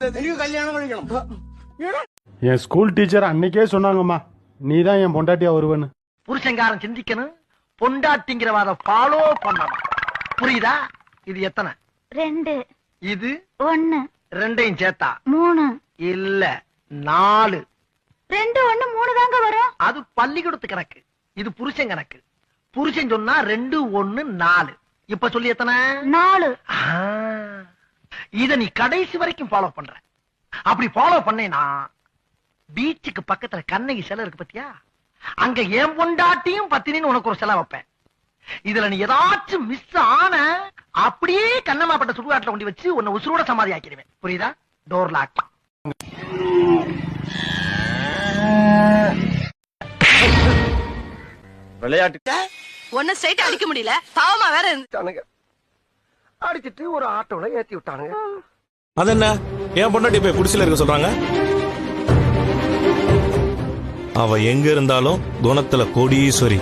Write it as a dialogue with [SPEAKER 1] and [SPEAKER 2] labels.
[SPEAKER 1] கல்யாணம் பண்ணிக்கணும்.
[SPEAKER 2] என் school teacher அன்னைக்கே சொன்னாங்கம்மா, நீ தான் என் பொண்டாட்டியா வருவேன்னு.
[SPEAKER 3] புருஷங்காரன் சிந்திக்கணும், பொண்டாட்டிங்கிறவாத ஃபாலோ பண்ணணும். புரியுதா? இது எத்தனை?
[SPEAKER 4] 2
[SPEAKER 3] இது
[SPEAKER 4] 1
[SPEAKER 3] ரெண்டையும் சேர்த்தா
[SPEAKER 4] 3
[SPEAKER 3] இல்ல 4.
[SPEAKER 4] 2 1 3 தாங்க வரும்.
[SPEAKER 3] அது பள்ளிக்கூடத்து கணக்கு, இது புருஷன் கணக்கு. புருஷன் சொன்னா 2 1 4. இப்ப சொல்லி எத்தனை?
[SPEAKER 4] 4.
[SPEAKER 3] இத நீ கடைசி வரைக்கும் ஃபாலோ பண்ற. அப்படி ஃபாலோ பண்ணேனா பீச்சுக்கு பக்கத்துல கண்ணகி சிலை இருக்கு பத்தியா, அங்க என் பொண்டாட்டியும் பத்தினின்னு உனக்கு ஒரு சிலை வைப்பேன். இதுல நீ ஏதாச்சும் மிஸ் ஆன அப்படியே கண்ணம்மாப்பட்ட சுடுகாட்டுல கொண்டு வச்சு உன்னை உசுரோட சமாதி ஆக்கிடுவேன். புரியுதா? Door lock.
[SPEAKER 1] விளையாட்டு
[SPEAKER 5] ஒன்ன ஸ்ட்ரைட் அடிக்க முடியல, பாவமா வேற
[SPEAKER 3] இருந்துட்டானுங்க. அடிச்சிட்டு ஒரு ஆட்டோல ஏத்தி விட்டானுங்க.
[SPEAKER 6] அதென்ன என் பொண்டாட்டி போய் குடிசையில இருக்க சொல்றாங்க? அவ எங்க இருந்தாலும் குணத்துல கோடீஸ்வரி.